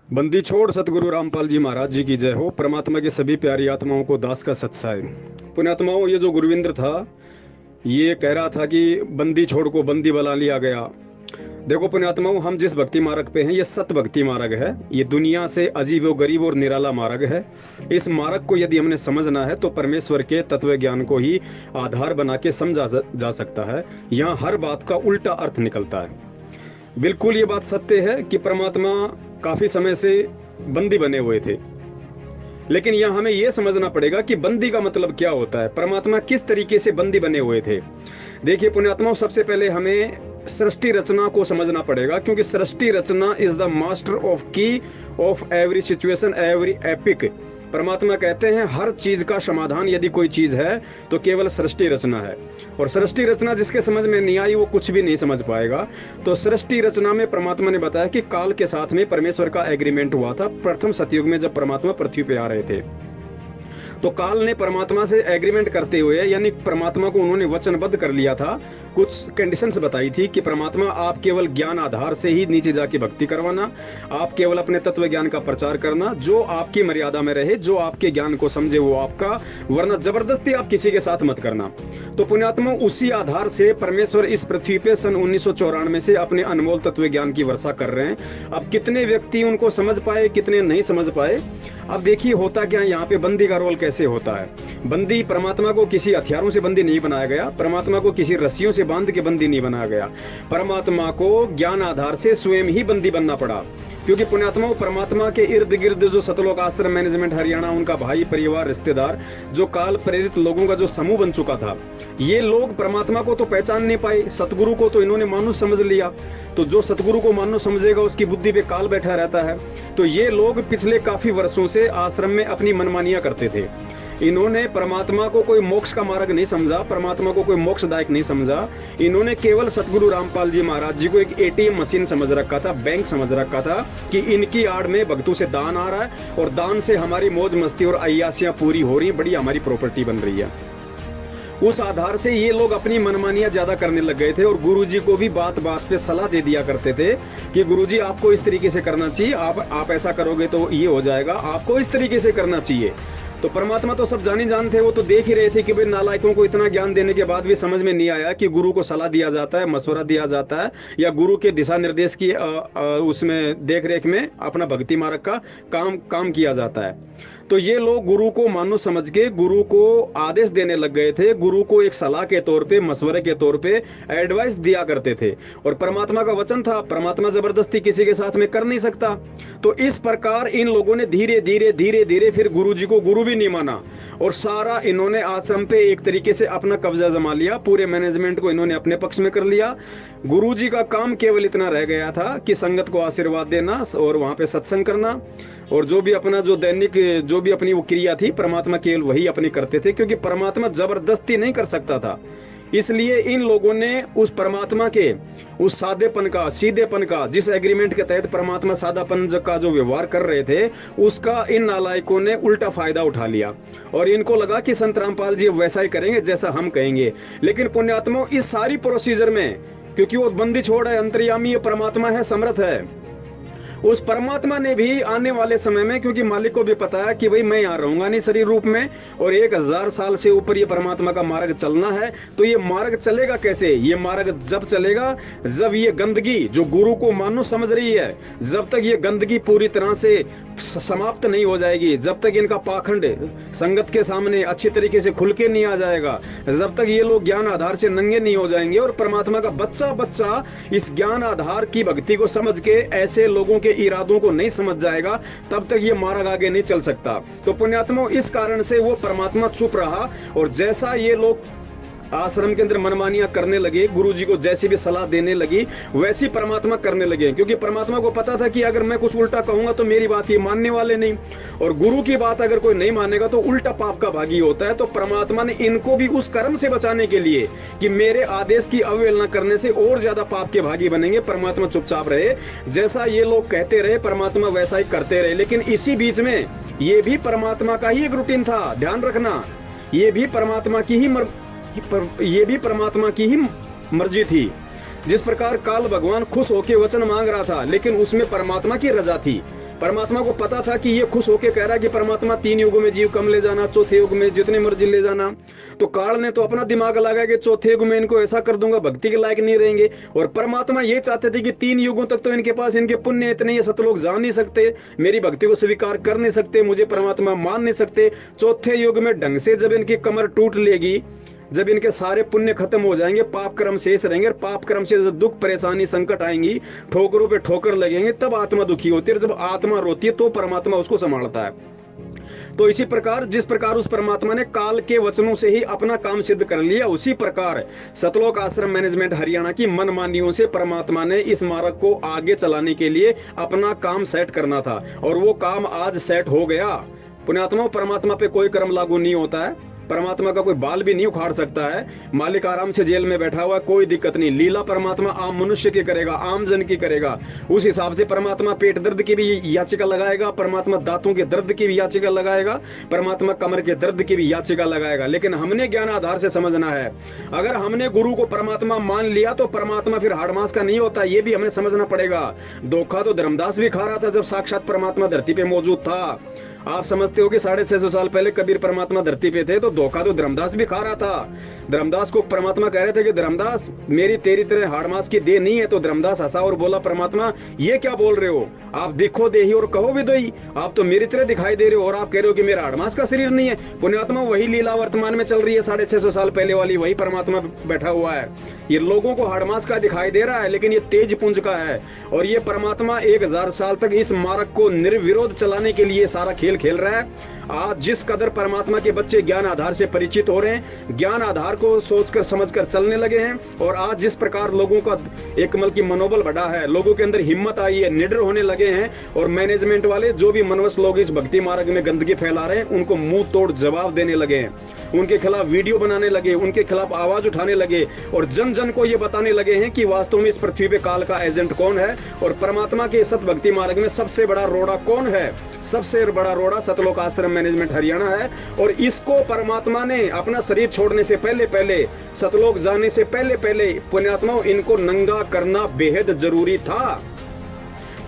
बंदी छोड़ सतगुरु रामपाल जी महाराज जी की जय हो। परमात्मा की सभी प्यारी आत्माओं को दास का सत्साय। पुण्यात्माओं, ये जो गुरविंद्र था ये कह रहा था कि बंदी छोड़ को बंदी बना लिया गया। देखो पुण्यात्माओं, हम जिस भक्ति मार्ग पे हैं ये सत भक्ति मार्ग है। ये दुनिया से अजीब व गरीब और निराला मार्ग है। इस मार्ग को यदि हमने समझना है तो परमेश्वर के तत्व ज्ञान को ही आधार बना के समझा जा सकता है। यहाँ हर बात का उल्टा अर्थ निकलता है। बिल्कुल ये बात सत्य है कि परमात्मा काफी समय से बंदी बने हुए थे, लेकिन यहाँ हमें यह समझना पड़ेगा कि बंदी का मतलब क्या होता है, परमात्मा किस तरीके से बंदी बने हुए थे। देखिए पुण्यात्माओं, सबसे पहले हमें सृष्टि रचना को समझना पड़ेगा, क्योंकि सृष्टि रचना इज द मास्टर ऑफ की of every situation every epic. परमात्मा कहते हैं हर चीज का समाधान यदि कोई चीज है तो केवल सृष्टि रचना है, और सृष्टि रचना जिसके समझ में नहीं आई वो कुछ भी नहीं समझ पाएगा। तो सृष्टि रचना में परमात्मा ने बताया कि काल के साथ में परमेश्वर का एग्रीमेंट हुआ था प्रथम सतयुग में, जब परमात्मा पृथ्वी पे आ रहे थे। तो काल ने परमात्मा से एग्रीमेंट करते हुए, यानी परमात्मा को उन्होंने वचनबद्ध कर लिया था। कुछ कंडीशंस बताई थी कि परमात्मा आप केवल ज्ञान आधार से ही नीचे जाके भक्ति करवाना, आप केवल अपने तत्व ज्ञान का प्रचार करना, जो आपकी मर्यादा में रहे, जो आपके ज्ञान को समझे वो आपका, वरना जबरदस्ती आप किसी के साथ मत करना। तो पुण्यात्मा, उसी आधार से परमेश्वर इस पृथ्वी पे सन 1994 से अपने अनमोल तत्व ज्ञान की वर्षा कर रहे हैं। अब कितने व्यक्ति उनको समझ पाए, कितने नहीं समझ पाए। अब देखिए होता क्या है, यहाँ पे बंदी का रोल कैसे होता है। बंदी, परमात्मा को किसी हथियारों से बंदी नहीं बनाया गया, परमात्मा को किसी रस्सियों से बांध के बंदी नहीं बनाया गया। परमात्मा को ज्ञान आधार से स्वयं ही बंदी बनना पड़ा, क्योंकि पुण्यात्मा परमात्मा के इर्द गिर्द जो सतलोक आश्रम मैनेजमेंट हरियाणा, उनका भाई परिवार रिश्तेदार, जो काल प्रेरित लोगों का जो समूह बन चुका था, ये लोग परमात्मा को तो पहचान नहीं पाए, सतगुरु को तो इन्होंने मानुष समझ लिया। तो जो सतगुरु को मानुष समझेगा उसकी बुद्धि पे काल बैठा रहता है। तो ये लोग पिछले काफी वर्षों से आश्रम में अपनी मनमानियां करते थे। इन्होंने परमात्मा को कोई मोक्ष का मार्ग नहीं समझा, परमात्मा को कोई मोक्षदायक नहीं समझा। इन्होंने केवल सतगुरु रामपाल जी महाराज जी को एक एटीएम मशीन समझ रखा था, बैंक समझ रखा था कि इनकी आड़ में भक्तों से दान आ रहा है और दान से हमारी मौज मस्ती और अय्यासियां पूरी हो रही, बड़ी हमारी प्रॉपर्टी बन रही है। उस आधार से ये लोग अपनी मनमानियां ज्यादा करने लग गए थे, और गुरुजी को भी बात बात पे सलाह दे दिया करते थे कि गुरुजी आपको इस तरीके से करना चाहिए, आप ऐसा करोगे तो ये हो जाएगा, आपको इस तरीके से करना चाहिए। तो परमात्मा तो सब जानी जान थे, वो तो देख ही रहे थे कि भाई नालायकों को इतना ज्ञान देने के बाद भी समझ में नहीं आया कि गुरु को सलाह दिया जाता है, मशवरा दिया जाता है, या गुरु के दिशा निर्देश की उसमें देख रेख में अपना भक्ति मार्ग का काम किया जाता है। तो ये लोग गुरु को मानुष समझ के गुरु को आदेश देने लग गए थे, गुरु को एक सलाह के तौर पे, मशवरे के तौर पे एडवाइस दिया करते थे। और परमात्मा का वचन था, परमात्मा जबरदस्ती किसी के साथ में कर नहीं सकता। तो इस प्रकार इन लोगों ने धीरे धीरे धीरे धीरे फिर गुरु जी को गुरु भी नहीं माना, और सारा इन्होंने आश्रम पे एक तरीके से अपना कब्जा जमा लिया, पूरे मैनेजमेंट को इन्होंने अपने पक्ष में कर लिया। गुरु जी का काम केवल इतना रह गया था कि संगत को आशीर्वाद देना और वहां पे सत्संग करना, और जो भी अपना जो दैनिक जो भी अपनी वो क्रिया थी, परमात्मा केवल वही अपनी करते थे, क्योंकि परमात्मा जबरदस्ती नहीं कर सकता था। इसलिए इन लोगों ने उस परमात्मा के उस सादेपन का, सीधेपन का, जिस एग्रीमेंट के तहत परमात्मा सादापन का जो व्यवहार कर रहे थे, उसका इन नालायकों ने उल्टा फायदा उठा लिया, और इनको लगा कि संत रामपाल जी वैसा ही करेंगे जैसा हम कहेंगे। लेकिन पुण्यात्मा, इस सारी प्रोसीजर में, क्योंकि वो बंदी छोड़ है, अंतर्यामी परमात्मा है, समर्थ है, उस परमात्मा ने भी आने वाले समय में, क्योंकि मालिक को भी पता है कि भाई मैं यहाँ रहूंगा नहीं शरीर रूप में, और 1000 साल से ऊपर ये परमात्मा का मार्ग चलना है। तो ये मार्ग चलेगा कैसे? ये मार्ग जब चलेगा जब ये गंदगी जो गुरु को मानुष समझ रही है, जब तक ये गंदगी पूरी तरह से समाप्त नहीं हो जाएगी, जब तक इनका पाखंड संगत के सामने अच्छी तरीके से खुल के नहीं आ जाएगा, जब तक ये लोग ज्ञान आधार से नंगे नहीं हो जाएंगे और परमात्मा का बच्चा बच्चा इस ज्ञान आधार की भक्ति को समझ के ऐसे लोगों के इरादों को नहीं समझ जाएगा, तब तक ये मार्ग आगे नहीं चल सकता। तो पुण्यात्मा, इस कारण से वो परमात्मा चुप रहा, और जैसा ये लोग आश्रम के अंदर मनमानियां करने लगे, गुरुजी को जैसी भी सलाह देने लगी वैसी परमात्मा करने लगे, क्योंकि परमात्मा को पता था कि अगर मैं कुछ उल्टा कहूंगा तो मेरी बात ये मानने वाले नहीं, और गुरु की बात अगर कोई नहीं मानेगा तो उल्टा पाप का भागी होता है। तो परमात्मा ने इनको भी उस कर्म से बचाने के लिए कि मेरे आदेश की अवहेलना करने से और ज्यादा पाप के भागी बनेंगे, परमात्मा चुपचाप रहे, जैसा ये लोग कहते रहे परमात्मा वैसा ही करते रहे। लेकिन इसी बीच में ये भी परमात्मा का ही एक रूटीन था, ध्यान रखना, ये भी परमात्मा की ही मर्जी थी। जिस प्रकार काल भगवान खुश होकर वचन मांग रहा था, लेकिन उसमें परमात्मा की रजा थी, परमात्मा को पता था कि ये खुश होके कह रहा है कि परमात्मा 3 युगों में जीव कम ले जाना, चौथे युग में जितने मर्जी ले जाना। तो काल ने तो अपना दिमाग लगाया कि चौथे युग में इनको ऐसा कर दूंगा भक्ति के लायक नहीं रहेंगे। और परमात्मा ये चाहते थे कि 3 युगों तक तो इनके पास इनके पुण्य इतने, ये सतलोक जान नहीं सकते, मेरी भक्ति को स्वीकार कर नहीं सकते, मुझे परमात्मा मान नहीं सकते। चौथे युग में ढंग से जब इनकी कमर टूट लेगी, जब इनके सारे पुण्य खत्म हो जाएंगे, पाप कर्म शेष रहेंगे, और पाप कर्म से जब दुख परेशानी संकट आएंगी, ठोकरों पे ठोकर लगेंगे, तब आत्मा दुखी होती है। और जब आत्मा रोती है तो परमात्मा उसको संभालता है। तो इसी प्रकार जिस प्रकार उस परमात्मा ने काल के वचनों से ही अपना काम सिद्ध कर लिया, उसी प्रकार सतलोक आश्रम मैनेजमेंट हरियाणा की मनमानियों से परमात्मा ने इस मार्ग को आगे चलाने के लिए अपना काम सेट करना था, और वो काम आज सेट हो गया। पुण्यात्मा, परमात्मा पे कोई कर्म लागू नहीं होता है, परमात्मा का कोई बाल भी नहीं उखाड़ सकता है। मालिक आराम से जेल में बैठा हुआ, कोई दिक्कत नहीं। लीला परमात्मा आम मनुष्य की करेगा, आम जन की करेगा। उस हिसाब से परमात्मा पेट दर्द की भी याचिका लगाएगा, परमात्मा दांतों के दर्द की भी याचिका लगाएगा, परमात्मा कमर के दर्द की भी याचिका लगाएगा। लेकिन हमने ज्ञान आधार से समझना है। अगर हमने गुरु को परमात्मा मान लिया तो परमात्मा फिर हाड़ मांस का नहीं होता, ये भी हमें समझना पड़ेगा। धोखा तो धर्मदास भी खा रहा था जब साक्षात परमात्मा धरती पे मौजूद था। आप समझते हो कि 650 साल पहले कबीर परमात्मा धरती पे थे, तो धोखा तो धर्मदास भी खा रहा था। धर्मदास को परमात्मा कह रहे थे कि धर्मदास, मेरी तेरी तरह हाड़ मांस की देह नहीं है। तो धर्मदास हंसा और बोला, परमात्मा ये क्या बोल रहे हो, आप दिखो देही और कहो विदोई, आप तो मेरी तरह दिखाई दे रहे हो और आप कह रहे हो कि मेरा हाड़ मांस का शरीर नहीं है। पुण्यात्मा, वही लीला वर्तमान में चल रही है, 650 साल पहले वाली, वही परमात्मा बैठा हुआ है। ये लोगों को हाड़ मांस का दिखाई दे रहा है, लेकिन ये तेज पुंज का है। और ये परमात्मा 1000 साल तक इस मार्ग को निर्विरोध चलाने के लिए सारा खेल खेल रहा है। आज जिस कदर परमात्मा के बच्चे ज्ञान आधार से परिचित हो रहे हैं, ज्ञान आधार को सोचकर समझकर चलने लगे हैं, और आज जिस प्रकार लोगों का एक की मनोबल बढ़ा है, लोगों के अंदर हिम्मत आई है, निडर होने लगे हैं, और मैनेजमेंट वाले जो भी मनवस लोग इस भक्ति मार्ग में गंदगी फैला रहे हैं, उनको मुंह तोड़ जवाब देने लगे हैं, उनके खिलाफ वीडियो बनाने लगे, उनके खिलाफ आवाज उठाने लगे, और जन जन को ये बताने लगे हैं कि वास्तव में इस पृथ्वी पे काल का एजेंट कौन है, और परमात्मा के सत भक्ति मार्ग में सबसे बड़ा रोड़ा कौन है। सबसे बड़ा रोड़ा सतलोक आश्रम मैनेजमेंट हरियाणा है। और इसको परमात्मा ने अपना शरीर छोड़ने से पहले सतलोक जाने से पहले पुण्यात्माओं, इनको नंगा करना बेहद जरूरी था।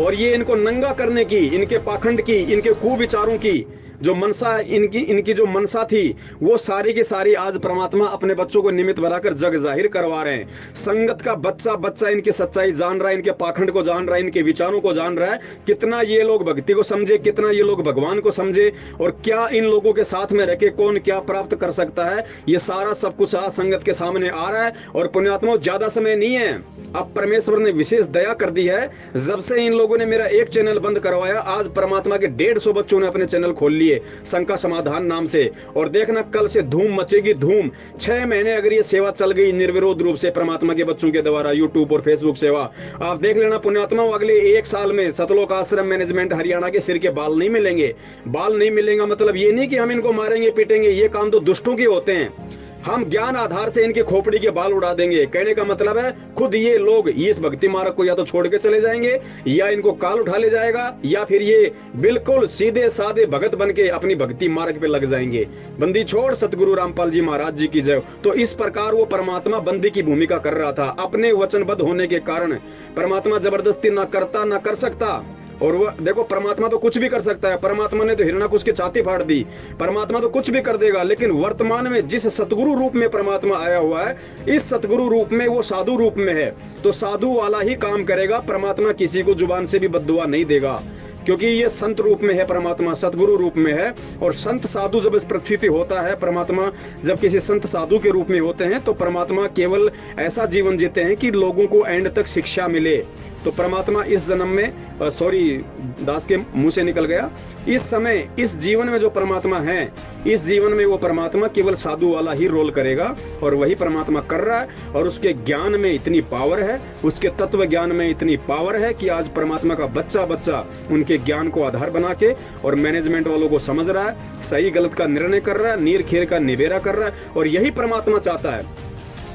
और ये इनको नंगा करने की, इनके पाखंड की, इनके कुविचारों की जो मनसा, इनकी जो मनसा थी, वो सारी की सारी आज परमात्मा अपने बच्चों को निमित्त बनाकर जग जाहिर करवा रहे हैं। संगत का बच्चा इनकी सच्चाई जान रहा है, इनके पाखंड को जान रहा है, इनके विचारों को जान रहा है। कितना ये लोग भक्ति को समझे, कितना ये लोग भगवान को समझे, और क्या इन लोगों के साथ में रहकर कौन क्या प्राप्त कर सकता है, ये सारा सब कुछ आज संगत के सामने आ रहा है। और पुण्यात्मा, ज्यादा समय नहीं है, अब परमेश्वर ने विशेष दया कर दी है। जब से इन लोगों ने मेरा एक चैनल बंद करवाया, आज परमात्मा के 150 बच्चों ने अपने चैनल खोल लिए शंका समाधान नाम से। और देखना, कल से धूम मचेगी धूम। 6 महीने अगर ये सेवा चल गई निर्विरोध रूप से परमात्मा के बच्चों के द्वारा, यूट्यूब और फेसबुक सेवा, आप देख लेना पुण्यात्माओं, अगले 1 साल में सतलोक आश्रम मैनेजमेंट हरियाणा के सिर के बाल नहीं मिलेंगे। बाल नहीं मिलेगा मतलब ये नहीं कि हम इनको मारेंगे पीटेंगे, ये काम तो दुष्टों के होते हैं। हम ज्ञान आधार से इनके खोपड़ी के बाल उड़ा देंगे। कहने का मतलब है, खुद ये लोग इस भक्ति मार्ग को या तो छोड़ के चले जाएंगे, या इनको काल उठा ले जाएगा, या फिर ये बिल्कुल सीधे साधे भगत बन के अपनी भक्ति मार्ग पे लग जाएंगे। बंदी छोड़ सतगुरु रामपाल जी महाराज जी की जय। तो इस प्रकार वो परमात्मा बंदी की भूमिका कर रहा था। अपने वचनबद्ध होने के कारण परमात्मा जबरदस्ती ना करता ना कर सकता। और वो देखो, परमात्मा तो कुछ भी कर सकता है। परमात्मा ने तो हिरण्यकुश की छाती फाड़ दी, परमात्मा तो कुछ भी कर देगा। लेकिन वर्तमान में जिस सतगुरु रूप में परमात्मा आया हुआ है, इस सतगुरु रूप में वो साधु रूप में है, तो साधु वाला ही काम करेगा। परमात्मा किसी को जुबान से भी बद्दुआ नहीं देगा, क्योंकि ये संत रूप में है, परमात्मा सतगुरु रूप में है। और संत साधु जब इस पृथ्वी पे होता है, परमात्मा जब किसी संत साधु के रूप में होते हैं, तो परमात्मा केवल ऐसा जीवन जीते हैं कि लोगों को एंड तक शिक्षा मिले। तो परमात्मा इस जन्म में, दास के मुंह से निकल गया, इस समय इस जीवन में जो परमात्मा है, इस जीवन में वो परमात्मा केवल साधु वाला ही रोल करेगा। और वही परमात्मा कर रहा है। और उसके ज्ञान में इतनी पावर है, उसके तत्व ज्ञान में इतनी पावर है कि आज परमात्मा का बच्चा उनके ज्ञान को आधार बना के और मैनेजमेंट वालों को समझ रहा है, सही गलत का निर्णय कर रहा है, नीर खेर का निबेरा कर रहा है। और यही परमात्मा चाहता है।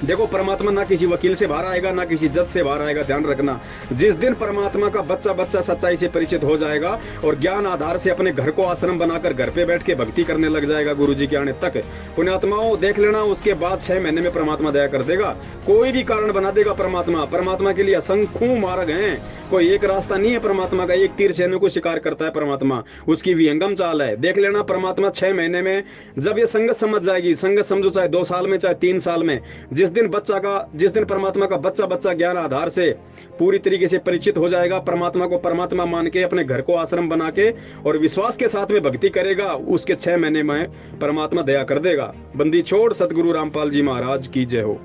देखो, परमात्मा ना किसी वकील से बाहर आएगा, ना किसी जज से बाहर आएगा। ध्यान रखना, जिस दिन परमात्मा का बच्चा बच्चा सच्चाई से परिचित हो जाएगा और ज्ञान आधार से अपने घर को आश्रम बनाकर घर पे बैठ के भक्ति करने लग जाएगा गुरु जी के आने तक, पुण्यात्माओं देख लेना, उसके बाद 6 महीने में परमात्मा दया कर देगा। कोई भी कारण बना देगा परमात्मा। परमात्मा के लिए असंख्यों मार्ग हैं, कोई एक रास्ता नहीं है परमात्मा का। एक तीर सैन्य को शिकार करता है परमात्मा, उसकी विहंगम चाल है। देख लेना, परमात्मा 6 महीने में जब ये संगत समझ जाएगी, संगत समझो चाहे 2 साल में चाहे 3 साल में, जिस दिन परमात्मा का बच्चा बच्चा ज्ञान आधार से पूरी तरीके से परिचित हो जाएगा, परमात्मा को परमात्मा मान के अपने घर को आश्रम बना के और विश्वास के साथ में भक्ति करेगा, उसके 6 महीने में परमात्मा दया कर देगा। बंदी छोड़। सतगुरु रामपाल जी महाराज की जय हो।